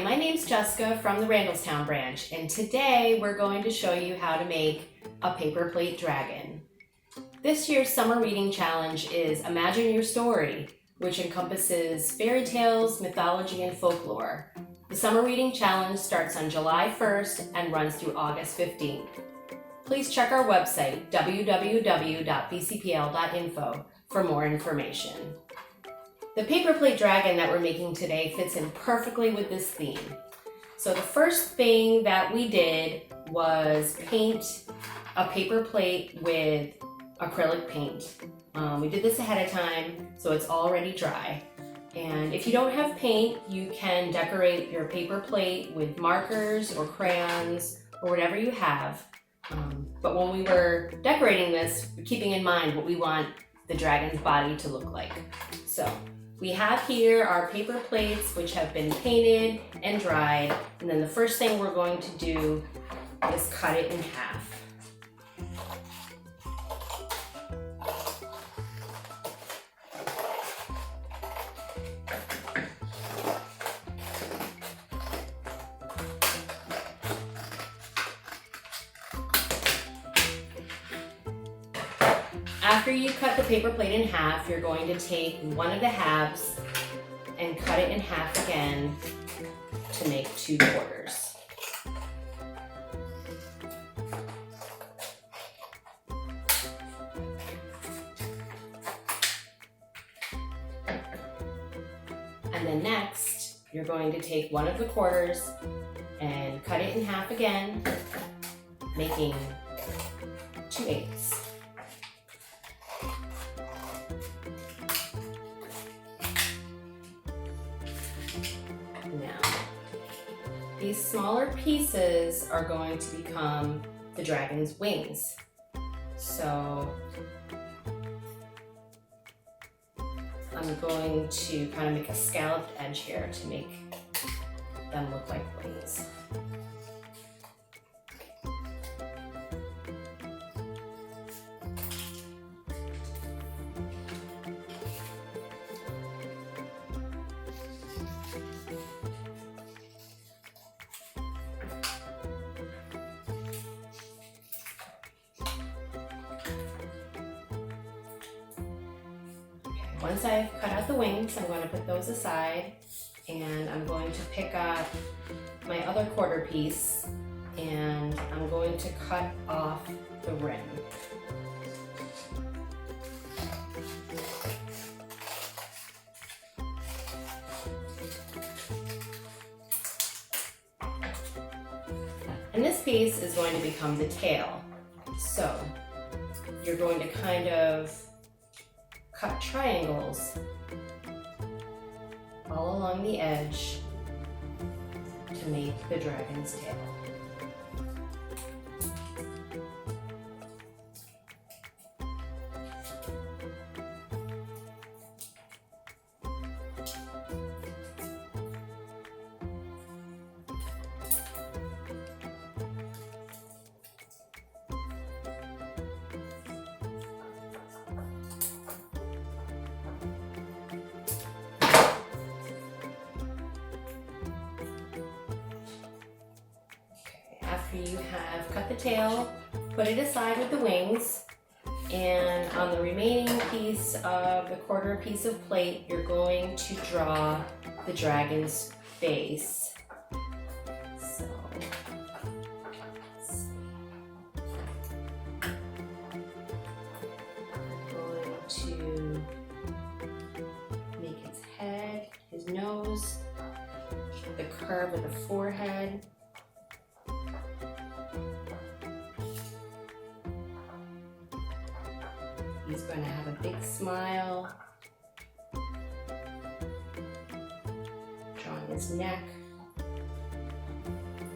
my name's Jessica from the Randallstown branch, and today we're going to show you how to make a paper plate dragon. This year's summer reading challenge is Imagine Your Story, which encompasses fairy tales, mythology, and folklore. The summer reading challenge starts on July 1st and runs through August 15th. Please check our website, www.bcpl.info, for more information. The paper plate dragon that we're making today fits in perfectly with this theme. So the first thing that we did was paint a paper plate with acrylic paint. We did this ahead of time, so it's already dry. And if you don't have paint, you can decorate your paper plate with markers or crayons or whatever you have. But when we were decorating this, we're keeping in mind what we want the dragon's body to look like. So we have here our paper plates, which have been painted and dried. And then the first thing we're going to do is cut it in half. After you cut the paper plate in half, you're going to take one of the halves and cut it in half again to make 2 quarters. And then next, you're going to take one of the quarters and cut it in half again, making 2/8. Now, these smaller pieces are going to become the dragon's wings. So I'm going to kind of make a scalloped edge here to make them look like wings. Once I've cut out the wings, I'm going to put those aside, and I'm going to pick up my other quarter piece and I'm going to cut off the rim. And this piece is going to become the tail. So you're going to kind of cut triangles all along the edge to make the dragon's tail. After you have cut the tail, put it aside with the wings, and on the remaining piece of the quarter piece of plate, you're going to draw the dragon's face. So, let's see. I'm going to make his head, his nose, the curve of the forehead. He's going to have a big smile, drawing his neck.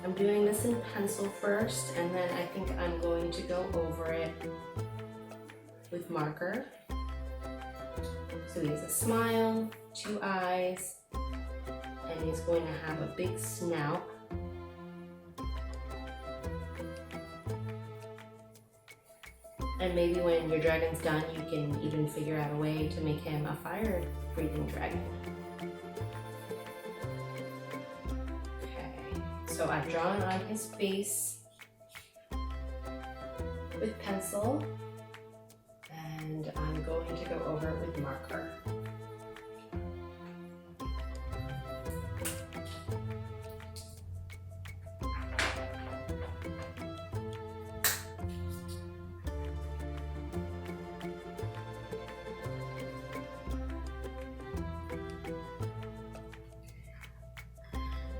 I'm doing this in pencil first, and then I think I'm going to go over it with marker. So he has a smile, 2 eyes, and he's going to have a big snout. And maybe when your dragon's done, you can even figure out a way to make him a fire-breathing dragon. Okay. So I've drawn on his face with pencil, and I'm going to go over it with marker.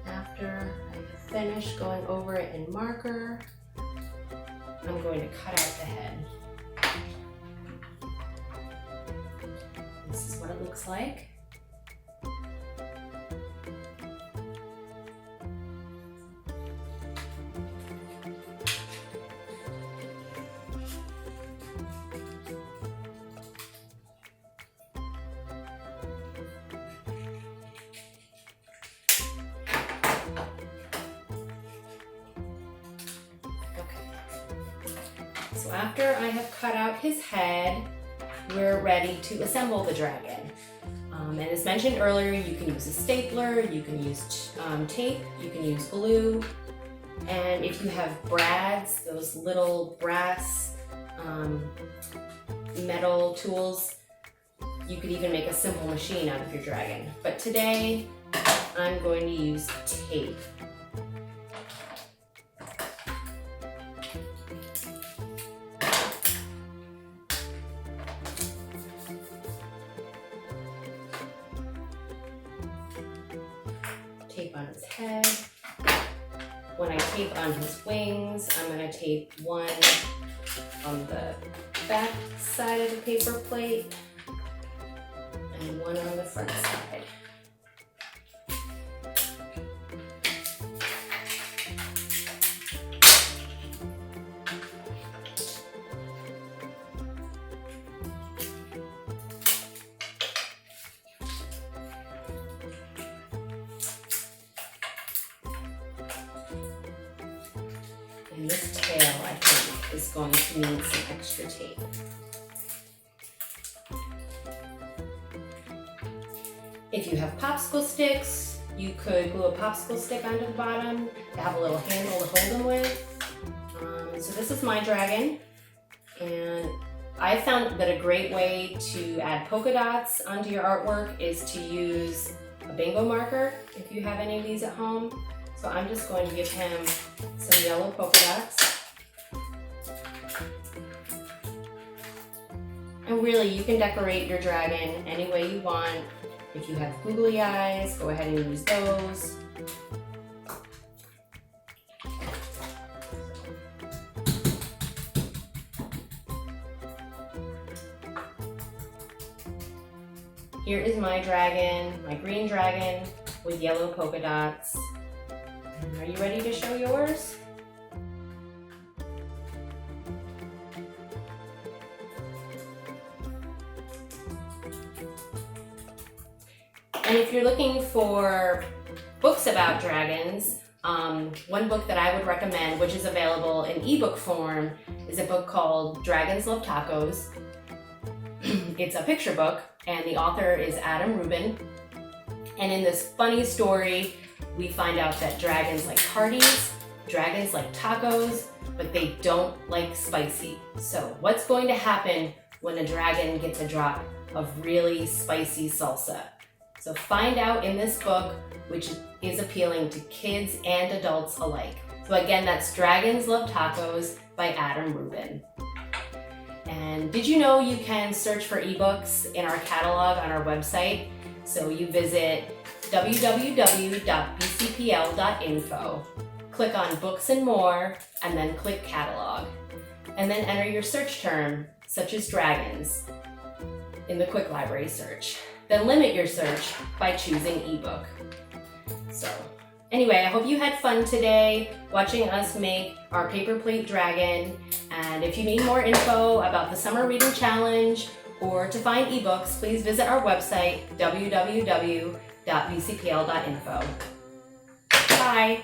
After I finish going over it in marker, I'm going to cut out the head. This is what it looks like. So after I have cut out his head, we're ready to assemble the dragon. And as mentioned earlier, you can use a stapler, you can use tape, you can use glue, and if you have brads, those little brass metal tools, you could even make a simple machine out of your dragon. But today, I'm going to use tape. Tape on his head. When I tape on his wings, I'm going to tape one on the back side of the paper plate and one on the front side. And this tail, I think, is going to need some extra tape. If you have popsicle sticks, you could glue a popsicle stick onto the bottom to have a little handle to hold them with. So this is my dragon, and I found that a great way to add polka dots onto your artwork is to use a bingo marker, if you have any of these at home. So I'm just going to give him some yellow polka dots. And really, you can decorate your dragon any way you want. If you have googly eyes, go ahead and use those. Here is my dragon, my green dragon with yellow polka dots. Are you ready to show yours? And if you're looking for books about dragons, one book that I would recommend, which is available in ebook form, is a book called Dragons Love Tacos. It's a picture book, and the author is Adam Rubin. And in this funny story, we find out that dragons like parties, dragons like tacos, but they don't like spicy. So what's going to happen when a dragon gets a drop of really spicy salsa? So find out in this book, which is appealing to kids and adults alike. So again, that's Dragons Love Tacos by Adam Rubin. And did you know you can search for ebooks in our catalog on our website? So you visit www.bcpl.info, click on Books and More, and then click Catalog. And then enter your search term, such as dragons, in the Quick Library search. Then limit your search by choosing ebook. So anyway, I hope you had fun today watching us make our paper plate dragon. And if you need more info about the Summer Reading Challenge or to find ebooks, please visit our website, www.bcpl.info. Bye.